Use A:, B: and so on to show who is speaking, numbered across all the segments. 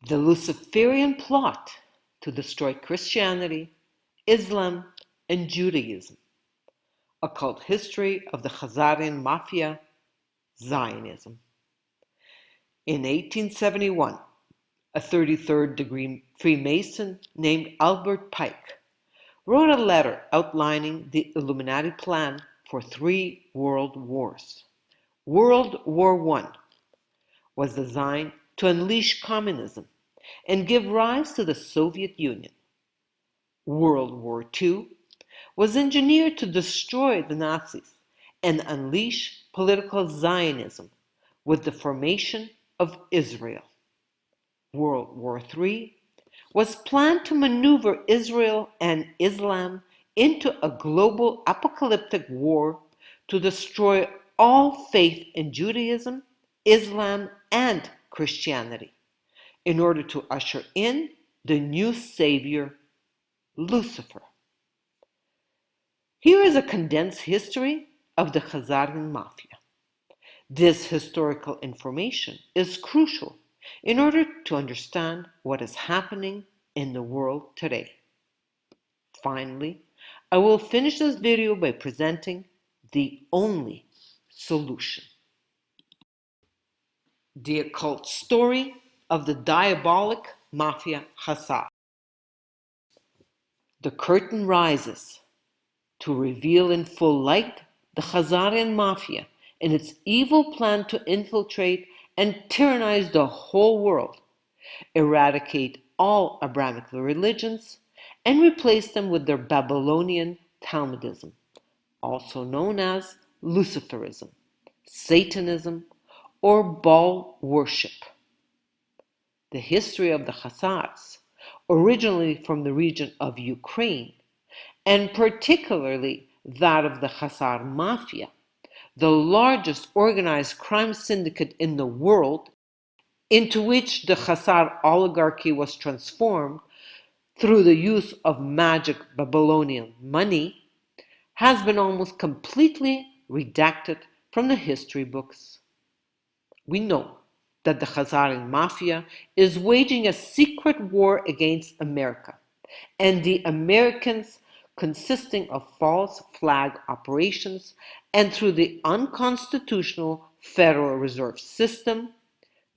A: The Luciferian plot to destroy Christianity, Islam, and Judaism. Occult history of the Khazarian Mafia, Zionism. In 1871, a 33rd degree Freemason named Albert Pike wrote a letter outlining the Illuminati plan for 3 world wars. World War I was designed to unleash communism and give rise to the Soviet Union. World War II was engineered to destroy the Nazis and unleash political Zionism with the formation of Israel. World War III was planned to maneuver Israel and Islam into a global apocalyptic war to destroy all faith in Judaism, Islam, and Christianity in order to usher in the new savior, Lucifer. Here is a condensed history of the Khazarian Mafia. This historical information is crucial in order to understand what is happening in the world today. Finally, I will finish this video by presenting the only solution. The occult story of the diabolic Mafia Khazar. The curtain rises to reveal in full light the Khazarian Mafia and its evil plan to infiltrate and tyrannize the whole world, eradicate all Abrahamic religions, and replace them with their Babylonian Talmudism, also known as Luciferism, Satanism, or Baal worship. The history of the Khazars, originally from the region of Ukraine, and particularly that of the Khazar Mafia, the largest organized crime syndicate in the world, into which the Khazar oligarchy was transformed through the use of magic Babylonian money, has been almost completely redacted from the history books. We know that the Khazarian Mafia is waging a secret war against America, and the Americans consisting of false flag operations and through the unconstitutional Federal Reserve System,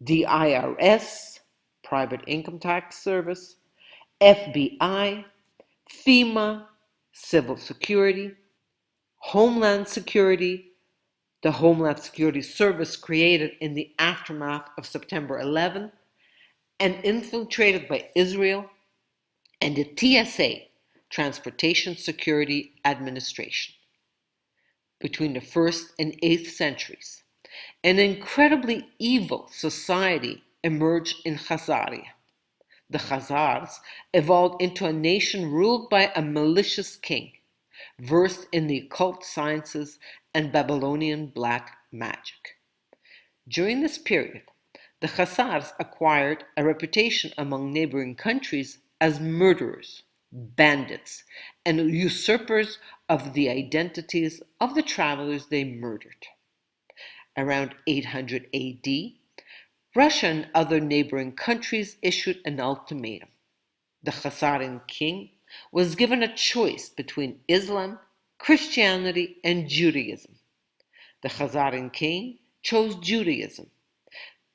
A: the IRS, Private Income Tax Service, FBI, FEMA, Civil Security, Homeland Security, the Homeland Security Service created in the aftermath of September 11, and infiltrated by Israel, and the TSA, Transportation Security Administration. Between the 1st and 8th centuries, an incredibly evil society emerged in Khazaria. The Khazars evolved into a nation ruled by a malicious king, versed in the occult sciences and Babylonian black magic. During this period, the Khazars acquired a reputation among neighboring countries as murderers, bandits, and usurpers of the identities of the travelers they murdered. Around 800 AD, Russia and other neighboring countries issued an ultimatum. The Khazarian king was given a choice between Islam, Christianity, and Judaism. The Khazarian king chose Judaism.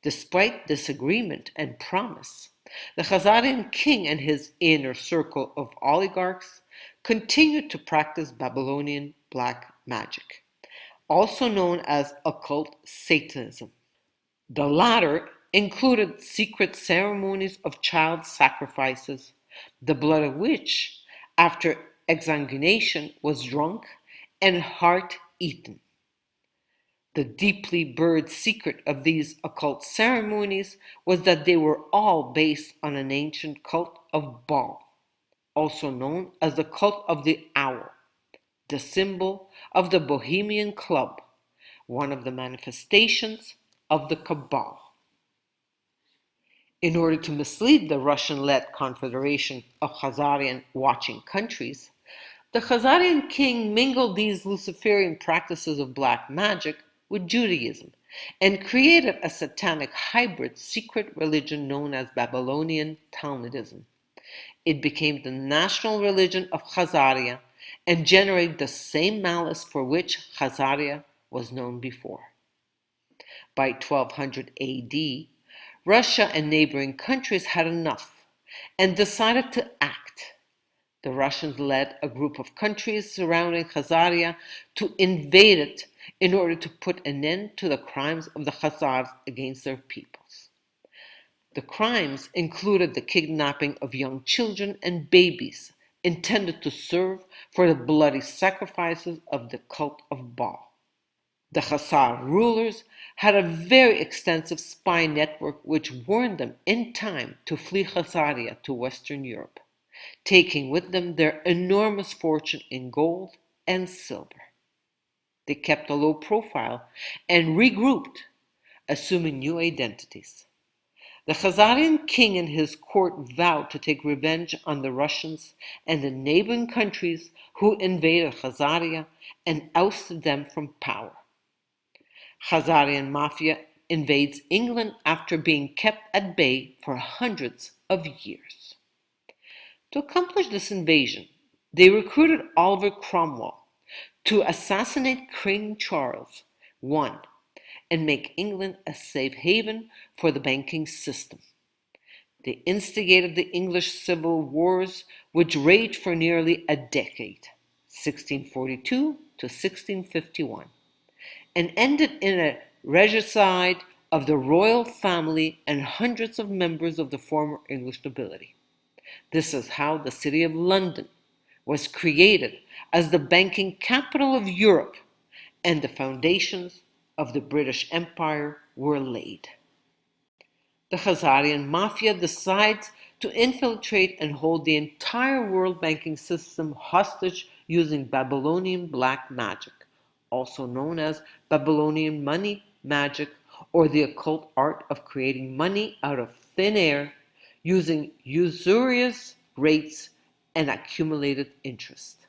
A: Despite disagreement and promise, the Khazarian king and his inner circle of oligarchs continued to practice Babylonian black magic, also known as occult Satanism. The latter included secret ceremonies of child sacrifices, the blood of which, after exsanguination, was drunk and heart eaten. The deeply buried secret of these occult ceremonies was that they were all based on an ancient cult of Baal, also known as the cult of the owl, the symbol of the Bohemian club, one of the manifestations of the Cabal. In order to mislead the Russian-led confederation of Khazarian-watching countries, the Khazarian king mingled these Luciferian practices of black magic with Judaism and created a satanic hybrid secret religion known as Babylonian Talmudism. It became the national religion of Khazaria and generated the same malice for which Khazaria was known before. By 1200 AD, Russia and neighboring countries had enough and decided to act. The Russians led a group of countries surrounding Khazaria to invade it in order to put an end to the crimes of the Khazars against their peoples. The crimes included the kidnapping of young children and babies intended to serve for the bloody sacrifices of the cult of Baal. The Khazar rulers had a very extensive spy network which warned them in time to flee Khazaria to Western Europe, taking with them their enormous fortune in gold and silver. They kept a low profile and regrouped, assuming new identities. The Khazarian king and his court vowed to take revenge on the Russians and the neighboring countries who invaded Khazaria and ousted them from power. Khazarian Mafia invades England after being kept at bay for hundreds of years. To accomplish this invasion, they recruited Oliver Cromwell to assassinate King Charles I and make England a safe haven for the banking system. They instigated the English civil wars, which raged for nearly a decade, 1642 to 1651, and ended in a regicide of the royal family and hundreds of members of the former English nobility. This is how the city of London was created as the banking capital of Europe, and the foundations of the British Empire were laid. The Khazarian Mafia decides to infiltrate and hold the entire world banking system hostage using Babylonian black magic, also known as Babylonian money magic, or the occult art of creating money out of thin air using usurious rates and accumulated interest.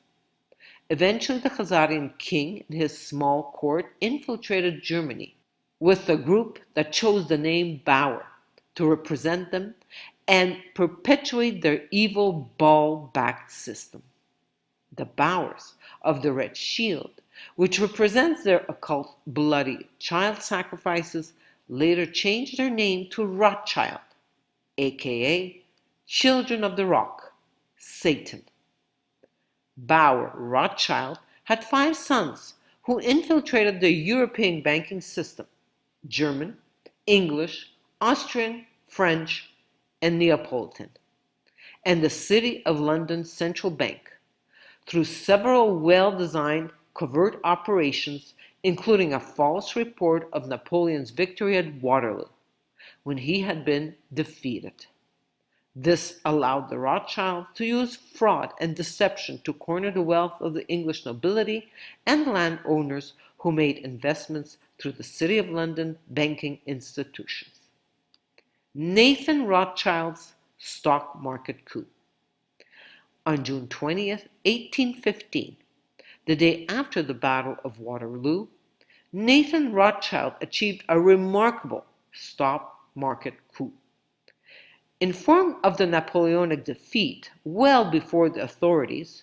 A: Eventually, the Khazarian king and his small court infiltrated Germany with a group that chose the name Bauer to represent them and perpetuate their evil Baal-backed system. The Bauers of the Red Shield, which represents their occult bloody child sacrifices, later changed their name to Rothschild, aka Children of the Rock, Satan. Bauer Rothschild had 5 sons who infiltrated the European banking system: German, English, Austrian, French, and Neapolitan, and the City of London Central Bank, through several well-designed covert operations, including a false report of Napoleon's victory at Waterloo, when he had been defeated. This allowed the Rothschilds to use fraud and deception to corner the wealth of the English nobility and landowners who made investments through the City of London banking institutions. Nathan Rothschild's stock market coup. On June 20th, 1815, the day after the Battle of Waterloo, Nathan Rothschild achieved a remarkable stock market coup. Informed of the Napoleonic defeat well before the authorities,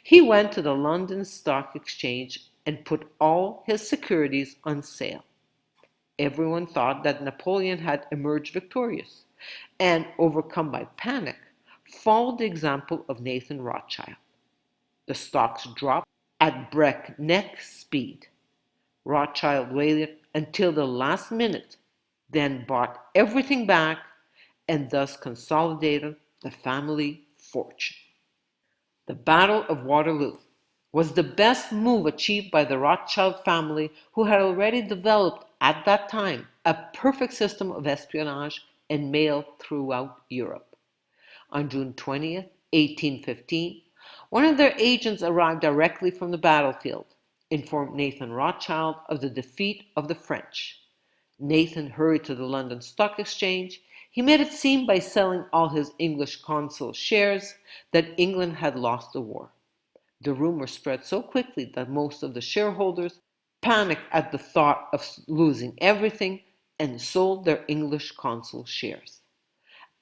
A: he went to the London Stock Exchange and put all his securities on sale. Everyone thought that Napoleon had emerged victorious and, overcome by panic, followed the example of Nathan Rothschild. The stocks dropped at breakneck speed. Rothschild waited until the last minute, then bought everything back and thus consolidated the family fortune. The Battle of Waterloo was the best move achieved by the Rothschild family, who had already developed at that time a perfect system of espionage and mail throughout Europe. On June 20th, 1815, one of their agents arrived directly from the battlefield, informed Nathan Rothschild of the defeat of the French. Nathan hurried to the London Stock Exchange. He made it seem by selling all his English consul shares that England had lost the war. The rumor spread so quickly that most of the shareholders panicked at the thought of losing everything, and sold their English consul shares.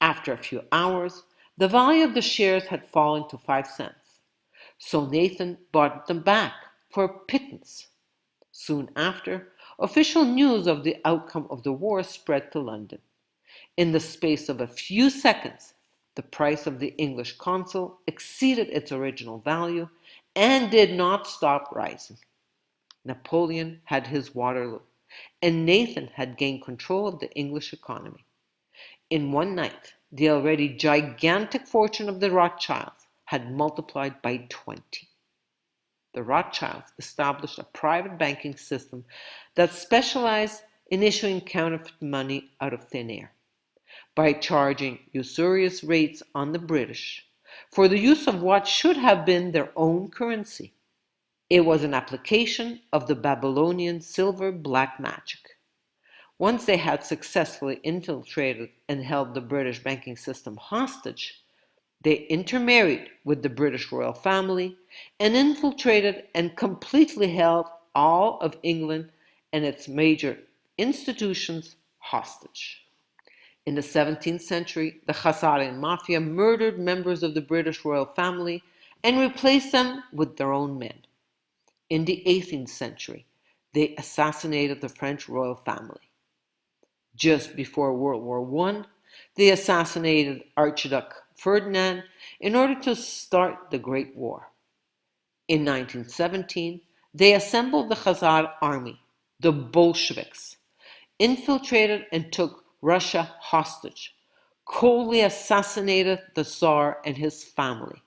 A: After a few hours, the value of the shares had fallen to 5 cents, so Nathan bought them back for a pittance. Soon after, official news of the outcome of the war spread to London. In the space of a few seconds, the price of the English consul exceeded its original value and did not stop rising. Napoleon had his Waterloo, and Nathan had gained control of the English economy. In one night, the already gigantic fortune of the Rothschilds had multiplied by 20. The Rothschilds established a private banking system that specialized in issuing counterfeit money out of thin air, by charging usurious rates on the British for the use of what should have been their own currency. It was an application of the Babylonian silver black magic. Once they had successfully infiltrated and held the British banking system hostage, they intermarried with the British royal family and infiltrated and completely held all of England and its major institutions hostage. In the 17th century, the Khazarian Mafia murdered members of the British royal family and replaced them with their own men. In the 18th century, they assassinated the French royal family. Just before World War I, they assassinated Archduke Ferdinand in order to start the Great War. In 1917, they assembled the Khazar army, the Bolsheviks, infiltrated and took Russia hostage, coldly assassinated the Tsar and his family,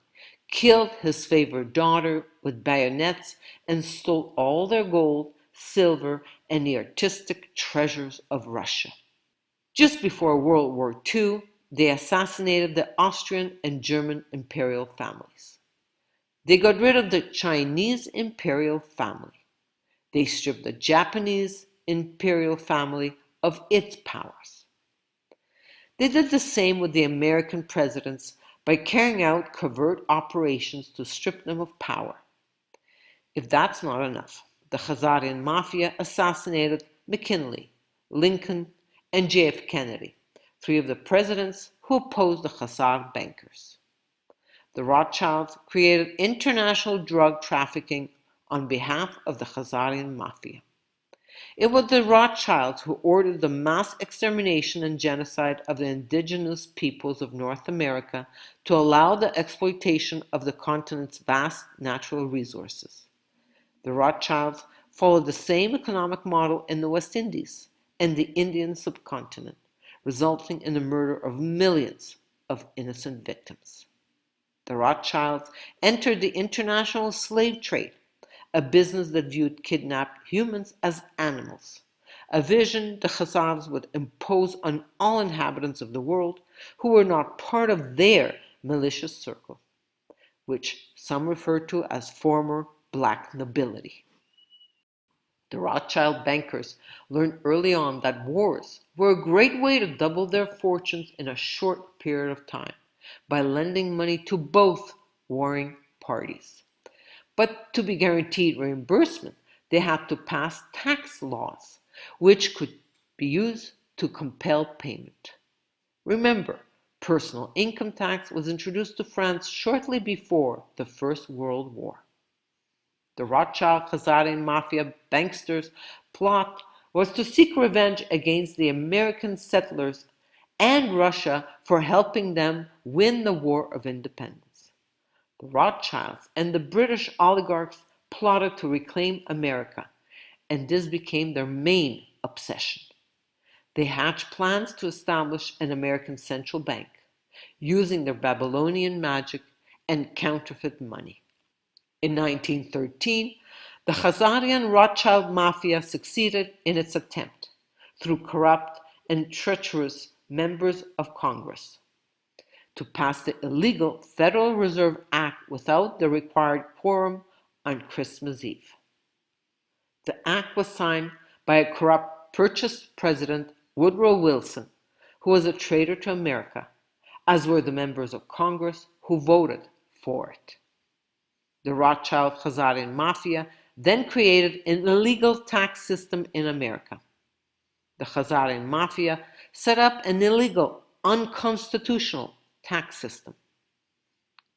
A: killed his favorite daughter with bayonets, and stole all their gold, silver, and the artistic treasures of Russia. Just before World War II, they assassinated the Austrian and German imperial families. They got rid of the Chinese imperial family. They stripped the Japanese imperial family of its powers. They did the same with the American presidents by carrying out covert operations to strip them of power. If that's not enough, the Khazarian Mafia assassinated McKinley, Lincoln, and J.F. Kennedy, 3 of the presidents who opposed the Khazar bankers. The Rothschilds created international drug trafficking on behalf of the Khazarian Mafia. It was the Rothschilds who ordered the mass extermination and genocide of the indigenous peoples of North America to allow the exploitation of the continent's vast natural resources. The Rothschilds followed the same economic model in the West Indies and the Indian subcontinent, resulting in the murder of millions of innocent victims. The Rothschilds entered the international slave trade, a business that viewed kidnapped humans as animals, a vision the Khazars would impose on all inhabitants of the world who were not part of their malicious circle, which some refer to as former black nobility. The Rothschild bankers learned early on that wars were a great way to double their fortunes in a short period of time by lending money to both warring parties. But to be guaranteed reimbursement, they had to pass tax laws, which could be used to compel payment. Remember, personal income tax was introduced to France shortly before the First World War. The Rothschild-Khazarian Mafia banksters' plot was to seek revenge against the American settlers and Russia for helping them win the War of Independence. The Rothschilds and the British oligarchs plotted to reclaim America, and this became their main obsession. They hatched plans to establish an American central bank, using their Babylonian magic and counterfeit money. In 1913, the Khazarian Rothschild Mafia succeeded in its attempt through corrupt and treacherous members of Congress to pass the illegal Federal Reserve Act without the required quorum on Christmas Eve. The act was signed by a corrupt purchased president, Woodrow Wilson, who was a traitor to America, as were the members of Congress who voted for it. The Rothschild Khazarian Mafia then created an illegal tax system in America. The Khazarian Mafia set up an illegal, unconstitutional tax system.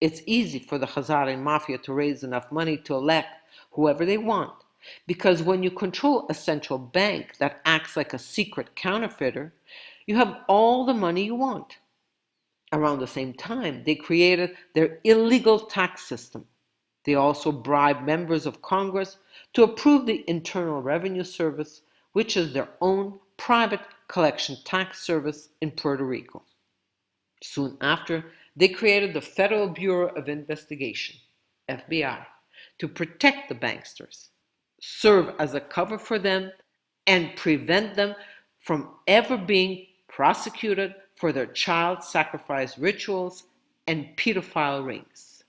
A: It's easy for the Khazarian Mafia to raise enough money to elect whoever they want, because when you control a central bank that acts like a secret counterfeiter, you have all the money you want. Around the same time, they created their illegal tax system. They also bribed members of Congress to approve the Internal Revenue Service, which is their own private collection tax service in Puerto Rico. Soon after, they created the Federal Bureau of Investigation, FBI, to protect the banksters, serve as a cover for them, and prevent them from ever being prosecuted for their child sacrifice rituals and pedophile rings.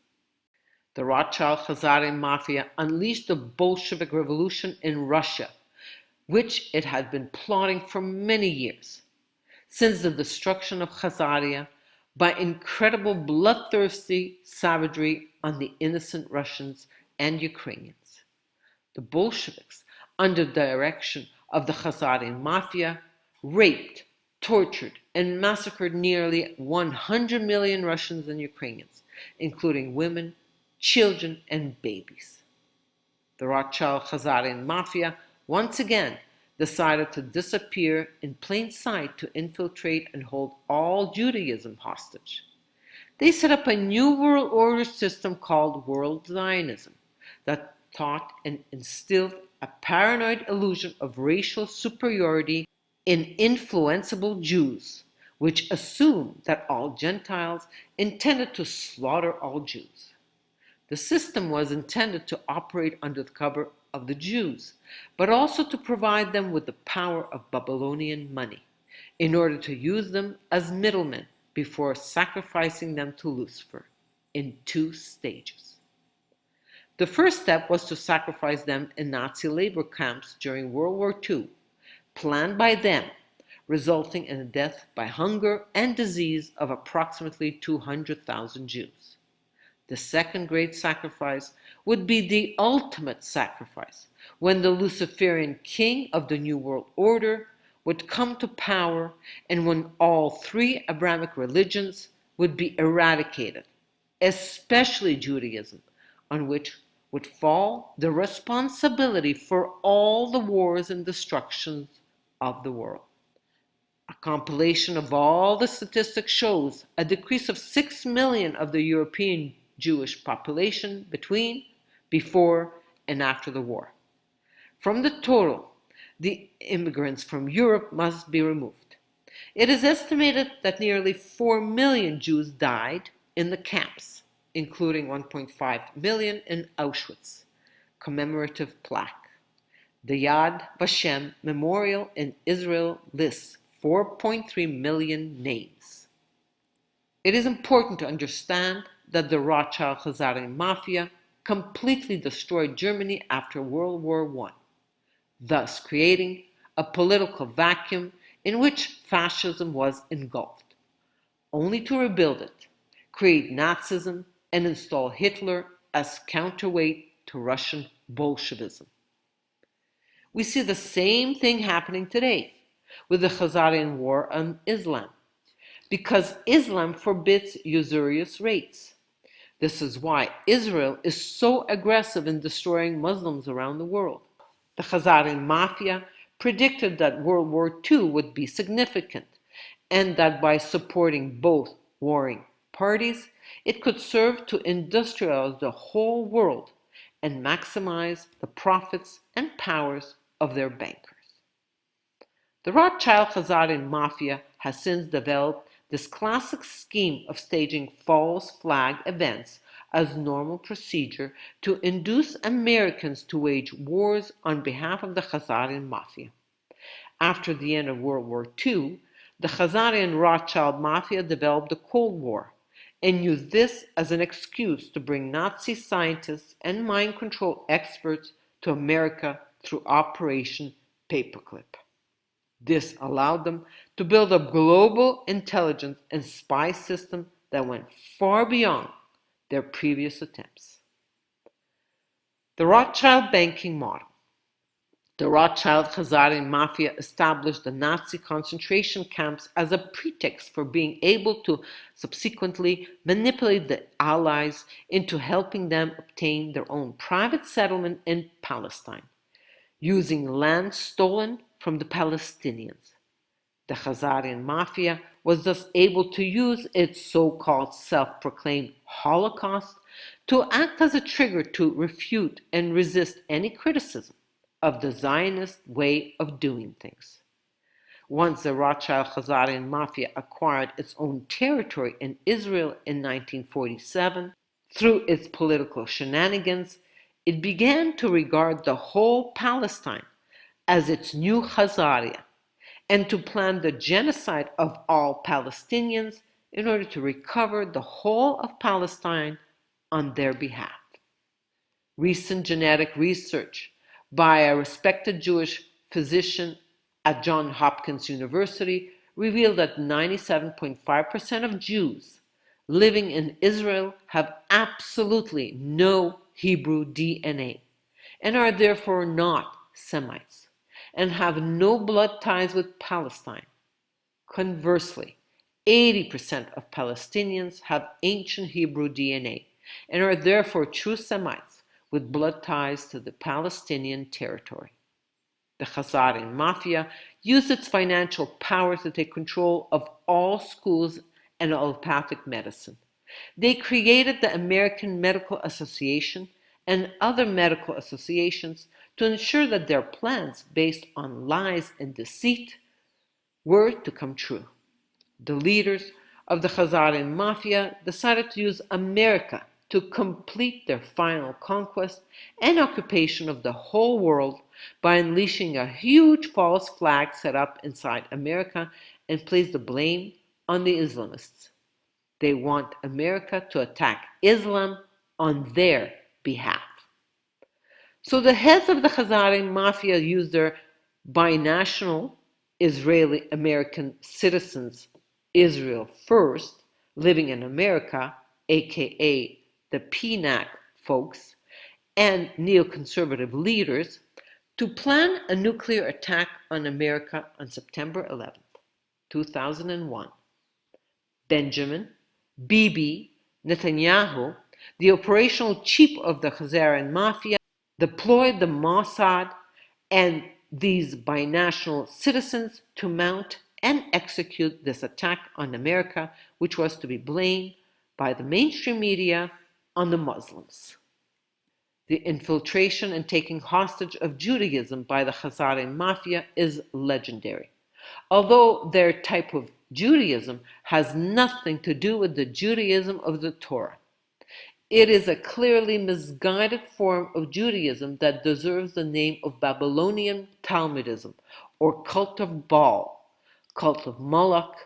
A: The Rothschild Khazarian Mafia unleashed the Bolshevik Revolution in Russia, which it had been plotting for many years, since the destruction of Khazaria by incredible bloodthirsty savagery on the innocent Russians and Ukrainians. The Bolsheviks, under the direction of the Khazarian Mafia, raped, tortured, and massacred nearly 100 million Russians and Ukrainians, including women, children, and babies. The Rothschild Khazarian Mafia once again decided to disappear in plain sight to infiltrate and hold all Judaism hostage. They set up a new world order system called World Zionism that taught and instilled a paranoid illusion of racial superiority in influenceable Jews, which assumed that all Gentiles intended to slaughter all Jews. The system was intended to operate under the cover of the Jews, but also to provide them with the power of Babylonian money, in order to use them as middlemen before sacrificing them to Lucifer, in 2 stages. The first step was to sacrifice them in Nazi labor camps during World War II, planned by them, resulting in the death by hunger and disease of approximately 200,000 Jews. The second great sacrifice would be the ultimate sacrifice, when the Luciferian king of the New World Order would come to power and when all 3 Abrahamic religions would be eradicated, especially Judaism, on which would fall the responsibility for all the wars and destructions of the world. A compilation of all the statistics shows a decrease of 6 million of the European Jewish population before, and after the war. From the total, the immigrants from Europe must be removed. It is estimated that nearly 4 million Jews died in the camps, including 1.5 million in Auschwitz. Commemorative plaque. The Yad Vashem Memorial in Israel lists 4.3 million names. It is important to understand that the Rothschild Khazarian Mafia completely destroyed Germany after World War I, thus creating a political vacuum in which fascism was engulfed, only to rebuild it, create Nazism, and install Hitler as counterweight to Russian Bolshevism. We see the same thing happening today with the Khazarian war on Islam, because Islam forbids usurious rates. This is why Israel is so aggressive in destroying Muslims around the world. The Khazarian Mafia predicted that World War II would be significant, and that by supporting both warring parties, it could serve to industrialize the whole world and maximize the profits and powers of their bankers. The Rothschild Khazarian Mafia has since developed this classic scheme of staging false flag events as normal procedure to induce Americans to wage wars on behalf of the Khazarian Mafia. After the end of World War II, the Khazarian Rothschild Mafia developed the Cold War and used this as an excuse to bring Nazi scientists and mind control experts to America through Operation Paperclip. This allowed them to build a global intelligence and spy system that went far beyond their previous attempts. The Rothschild banking model. The Rothschild Khazarian Mafia established the Nazi concentration camps as a pretext for being able to subsequently manipulate the Allies into helping them obtain their own private settlement in Palestine, using land stolen from the Palestinians. The Khazarian Mafia was thus able to use its so-called self-proclaimed Holocaust to act as a trigger to refute and resist any criticism of the Zionist way of doing things. Once the Rothschild Khazarian Mafia acquired its own territory in Israel in 1947, through its political shenanigans, it began to regard the whole Palestine as its new Khazaria, and to plan the genocide of all Palestinians in order to recover the whole of Palestine on their behalf. Recent genetic research by a respected Jewish physician at Johns Hopkins University revealed that 97.5% of Jews living in Israel have absolutely no Hebrew DNA and are therefore not Semites and have no blood ties with Palestine. Conversely, 80% of Palestinians have ancient Hebrew DNA and are therefore true Semites with blood ties to the Palestinian territory. The Khazarian Mafia used its financial power to take control of all schools and allopathic medicine. They created the American Medical Association and other medical associations to ensure that their plans based on lies and deceit were to come true. The leaders of the Khazarian Mafia decided to use America to complete their final conquest and occupation of the whole world by unleashing a huge false flag set up inside America and place the blame on the Islamists. They want America to attack Islam on their behalf. So the heads of the Khazarian Mafia use their binational Israeli-American citizens, Israel first, living in America, aka the PNAC folks, and neoconservative leaders, to plan a nuclear attack on America on September 11, 2001. Benjamin, Bibi, Netanyahu, the operational chief of the Khazarian Mafia, deployed the Mossad and these binational citizens to mount and execute this attack on America, which was to be blamed by the mainstream media on the Muslims. The infiltration and taking hostage of Judaism by the Khazarian Mafia is legendary, although their type of Judaism has nothing to do with the Judaism of the Torah. It is a clearly misguided form of Judaism that deserves the name of Babylonian Talmudism, or cult of Baal, cult of Moloch,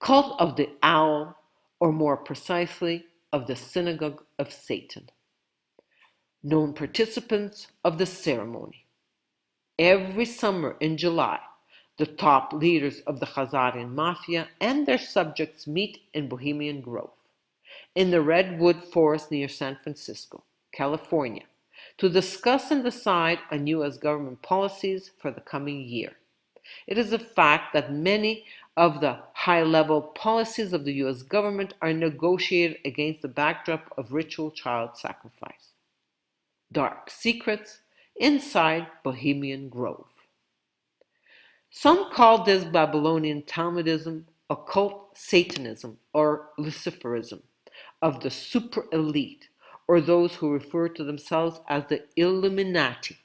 A: cult of the owl, or more precisely, of the synagogue of Satan. Known participants of the ceremony. Every summer in July, the top leaders of the Khazarian Mafia and their subjects meet in Bohemian Grove, in the Redwood Forest near San Francisco, California, to discuss and decide on U.S. government policies for the coming year. It is a fact that many of the high-level policies of the U.S. government are negotiated against the backdrop of ritual child sacrifice. Dark secrets inside Bohemian Grove. Some call this Babylonian Talmudism occult Satanism or Luciferism of the super elite, or those who refer to themselves as the Illuminati.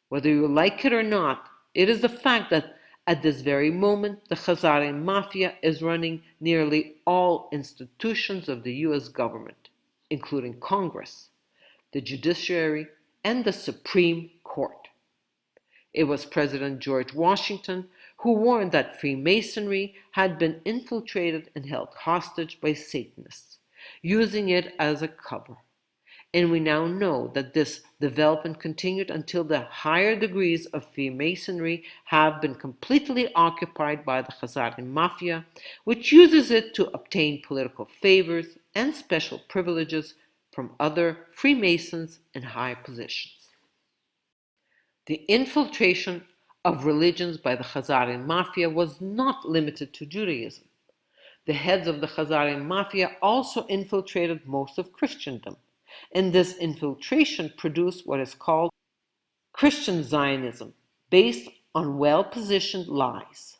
A: Whether you like it or not, it is a fact that at this very moment the Khazarian Mafia is running nearly all institutions of the U.S. government, including Congress, the judiciary, and the Supreme Court. It was President George Washington who warned that Freemasonry had been infiltrated and held hostage by Satanists, using it as a cover. And we now know that this development continued until the higher degrees of Freemasonry have been completely occupied by the Khazarian Mafia, which uses it to obtain political favors and special privileges from other Freemasons in high positions. The infiltration of religions by the Khazarian Mafia was not limited to Judaism. The heads of the Khazarian Mafia also infiltrated most of Christendom, and this infiltration produced what is called Christian Zionism, based on well-positioned lies.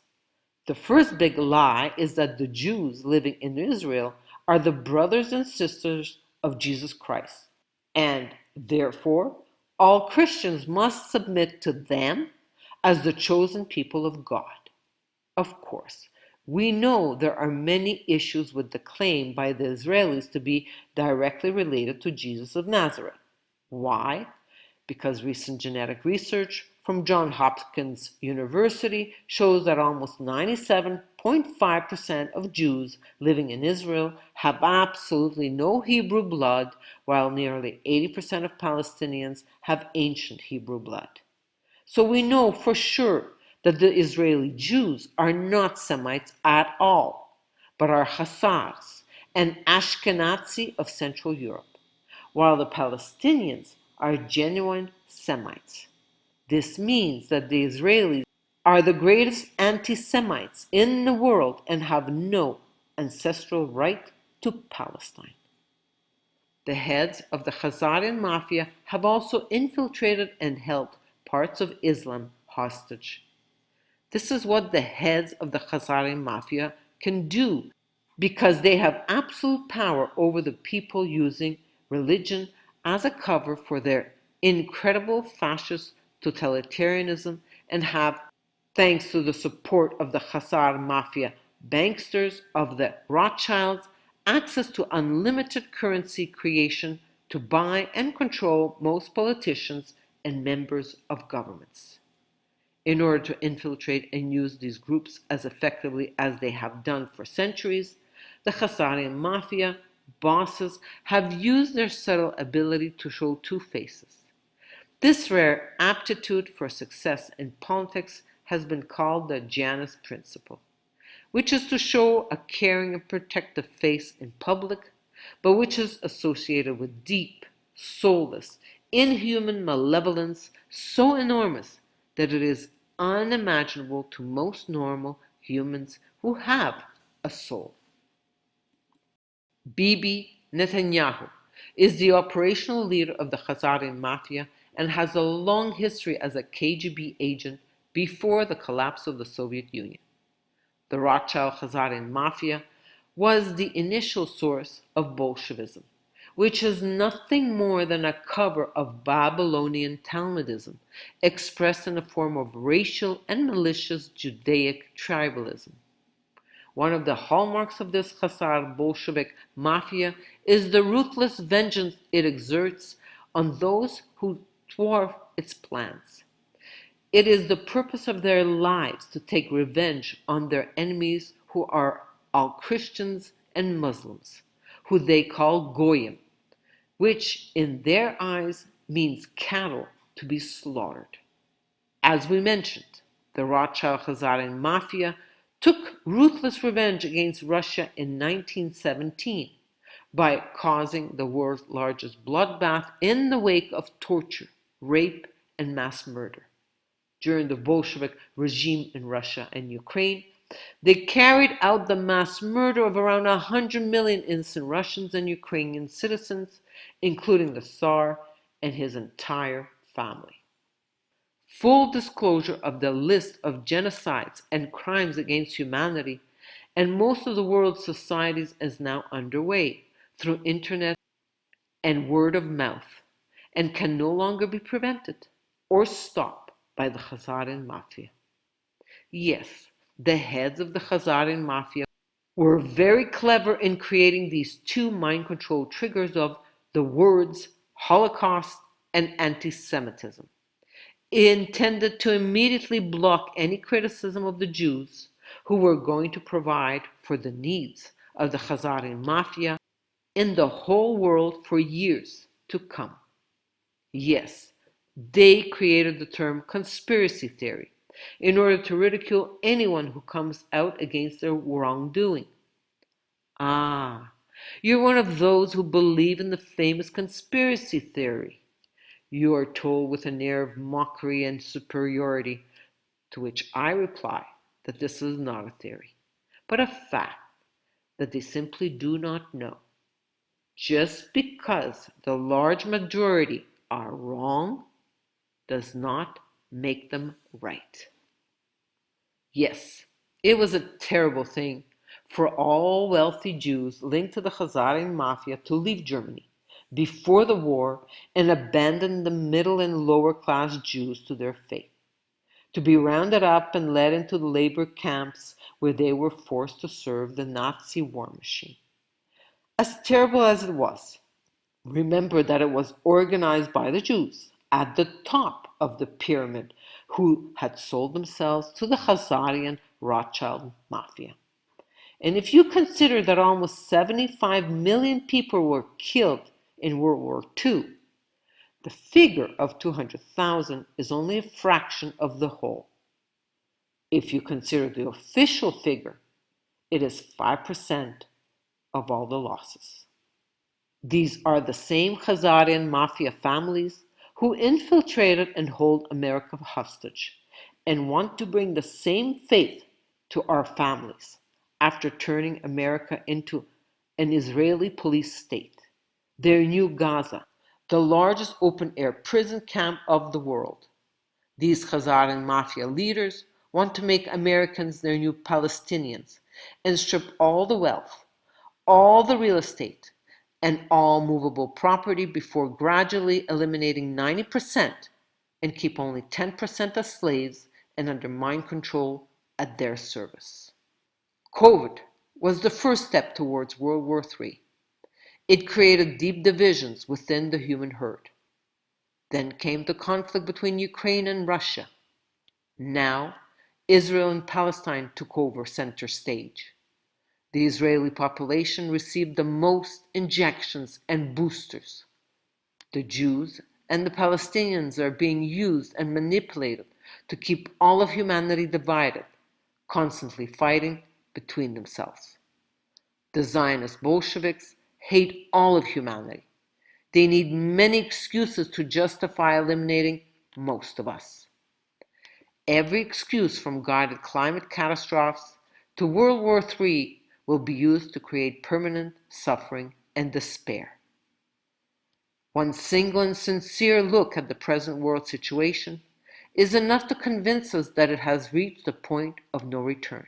A: The first big lie is that the Jews living in Israel are the brothers and sisters of Jesus Christ, and therefore all Christians must submit to them as the chosen people of God. Of course, we know there are many issues with the claim by the Israelis to be directly related to Jesus of Nazareth. Why? Because recent genetic research from Johns Hopkins University shows that almost 97.5% of Jews living in Israel have absolutely no Hebrew blood, while nearly 80% of Palestinians have ancient Hebrew blood. So we know for sure that the Israeli Jews are not Semites at all, but are Khazars and Ashkenazi of Central Europe, while the Palestinians are genuine Semites. This means that the Israelis are the greatest anti-Semites in the world and have no ancestral right to Palestine. The heads of the Khazarian Mafia have also infiltrated and held parts of Islam hostage. This is what the heads of the Khazarian Mafia can do because they have absolute power over the people, using religion as a cover for their incredible fascist totalitarianism, and have, thanks to the support of the Khazar Mafia banksters of the Rothschilds, access to unlimited currency creation to buy and control most politicians and members of governments. In order to infiltrate and use these groups as effectively as they have done for centuries, the Khazarian Mafia bosses have used their subtle ability to show two faces. This rare aptitude for success in politics has been called the Janus principle, which is to show a caring and protective face in public, but which is associated with deep, soulless, inhuman malevolence so enormous that it is unimaginable to most normal humans who have a soul. Bibi Netanyahu is the operational leader of the Khazarian Mafia and has a long history as a KGB agent before the collapse of the Soviet Union. The Rothschild Khazarian Mafia was the initial source of Bolshevism, which is nothing more than a cover of Babylonian Talmudism, expressed in a form of racial and malicious Judaic tribalism. One of the hallmarks of this Khazar Bolshevik Mafia is the ruthless vengeance it exerts on those who thwart its plans. It is the purpose of their lives to take revenge on their enemies, who are all Christians and Muslims, who they call Goyim, which in their eyes means cattle to be slaughtered. As we mentioned, the Rothschild Khazarian Mafia took ruthless revenge against Russia in 1917 by causing the world's largest bloodbath in the wake of torture, rape, and mass murder. During the Bolshevik regime in Russia and Ukraine, they carried out the mass murder of around 100 million innocent Russians and Ukrainian citizens, including the Tsar and his entire family. Full disclosure of the list of genocides and crimes against humanity and most of the world's societies is now underway through internet and word of mouth, and can no longer be prevented or stopped by the Khazarian Mafia. Yes, the heads of the Khazarian Mafia were very clever in creating these two mind control triggers of the words Holocaust and anti-Semitism, intended to immediately block any criticism of the Jews who were going to provide for the needs of the Khazarian Mafia in the whole world for years to come. Yes, they created the term conspiracy theory in order to ridicule anyone who comes out against their wrongdoing. Ah, You're one of those who believe in the famous conspiracy theory. You are told with an air of mockery and superiority, to which I reply that this is not a theory, but a fact that they simply do not know. Just because the large majority are wrong does not make them right. Yes, it was a terrible thing for all wealthy Jews linked to the Khazarian Mafia to leave Germany before the war and abandon the middle and lower class Jews to their fate, to be rounded up and led into the labor camps where they were forced to serve the Nazi war machine. As terrible as it was, remember that it was organized by the Jews at the top of the pyramid who had sold themselves to the Khazarian Rothschild Mafia. And if you consider that almost 75 million people were killed in World War II, the figure of 200,000 is only a fraction of the whole. If you consider the official figure, it is 5% of all the losses. These are the same Khazarian Mafia families who infiltrated and hold America hostage and want to bring the same fate to our families after turning America into an Israeli police state. Their new Gaza, the largest open-air prison camp of the world. These Khazarian Mafia leaders want to make Americans their new Palestinians and strip all the wealth, all the real estate, and all movable property before gradually eliminating 90% and keep only 10% as slaves and under mind control at their service. COVID was the first step towards World War III. It created deep divisions within the human herd. Then came the conflict between Ukraine and Russia. Now, Israel and Palestine took over center stage. The Israeli population received the most injections and boosters. The Jews and the Palestinians are being used and manipulated to keep all of humanity divided, constantly fighting between themselves. The Zionist Bolsheviks hate all of humanity. They need many excuses to justify eliminating most of us. Every excuse from guided climate catastrophes to World War III will be used to create permanent suffering and despair. One single and sincere look at the present world situation is enough to convince us that it has reached a point of no return.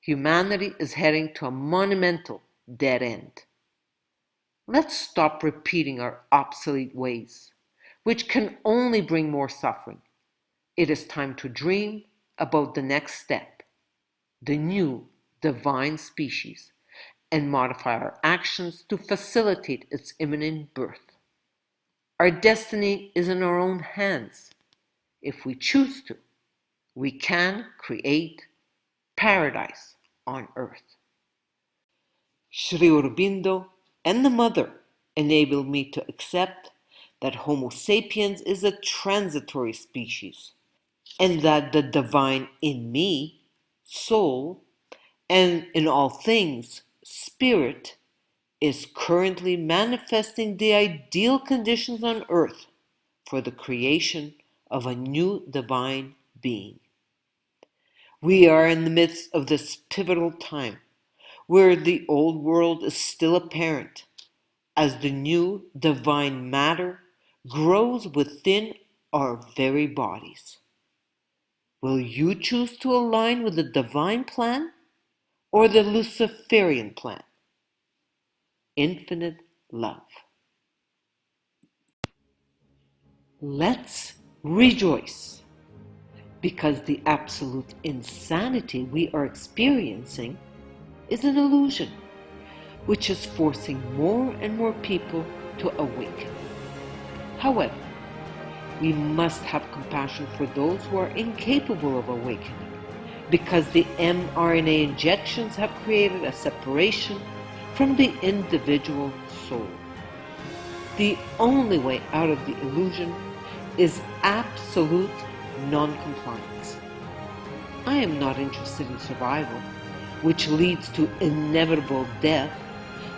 A: Humanity is heading to a monumental dead end. Let's stop repeating our obsolete ways, which can only bring more suffering. It is time to dream about the next step, the new divine species, and modify our actions to facilitate its imminent birth. Our destiny is in our own hands. If we choose to, we can create paradise on earth. Sri Aurobindo and the Mother enabled me to accept that Homo sapiens is a transitory species, and that the divine in me, soul, and in all things, spirit, is currently manifesting the ideal conditions on earth for the creation of a new divine being. We are in the midst of this pivotal time where the old world is still apparent as the new divine matter grows within our very bodies. Will you choose to align with the divine plan or the luciferian plan? Infinite love. Let's rejoice, because the absolute insanity we are experiencing is an illusion, which is forcing more and more people to awaken. However, we must have compassion for those who are incapable of awakening, because the mRNA injections have created a separation from the individual soul. The only way out of the illusion is absolute non-compliance. I am not interested in survival, which leads to inevitable death,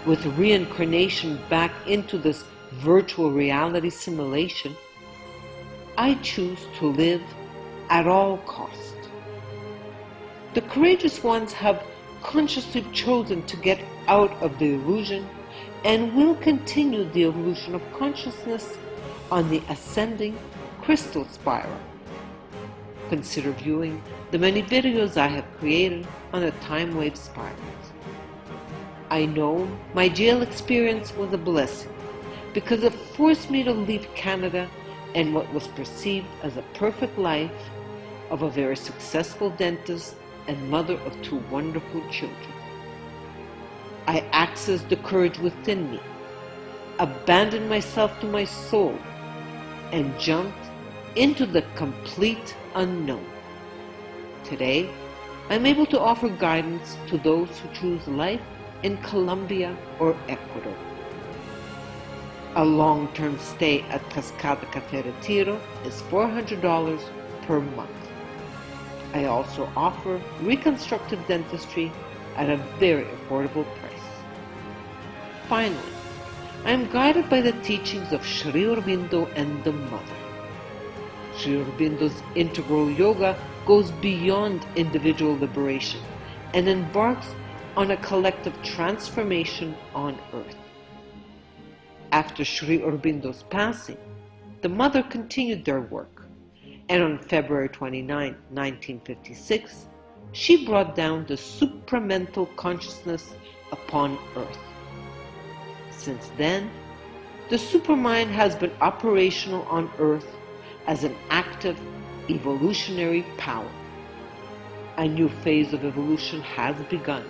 A: with reincarnation back into this virtual reality simulation, I choose to live at all cost. The courageous ones have consciously chosen to get out of the illusion and will continue the evolution of consciousness on the ascending crystal spiral. Consider viewing the many videos I have created on the time wave spirals. I know my jail experience was a blessing because it forced me to leave Canada and what was perceived as a perfect life of a very successful dentist and mother of 2 wonderful children. I accessed the courage within me, abandoned myself to my soul, and jumped into the complete unknown. Today, I'm able to offer guidance to those who choose life in Colombia or Ecuador. A long-term stay at Cascada Café Retiro is $400 per month. I also offer reconstructive dentistry at a very affordable price. Finally, I am guided by the teachings of Sri Aurobindo and the Mother. Sri Aurobindo's integral yoga goes beyond individual liberation and embarks on a collective transformation on earth. After Sri Aurobindo's passing, the Mother continued their work, and on February 29, 1956, she brought down the supramental consciousness upon earth. Since then, the supermind has been operational on earth as an active evolutionary power. A new phase of evolution has begun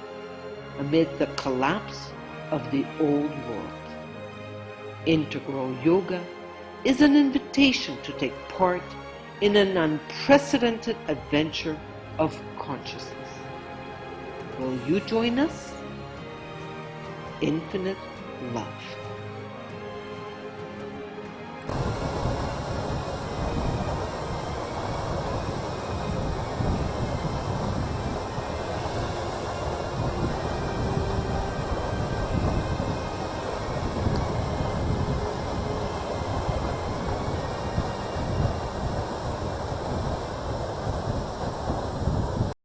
A: amid the collapse of the old world. Integral yoga is an invitation to take part in an unprecedented adventure of consciousness. Will you join us? Infinite love.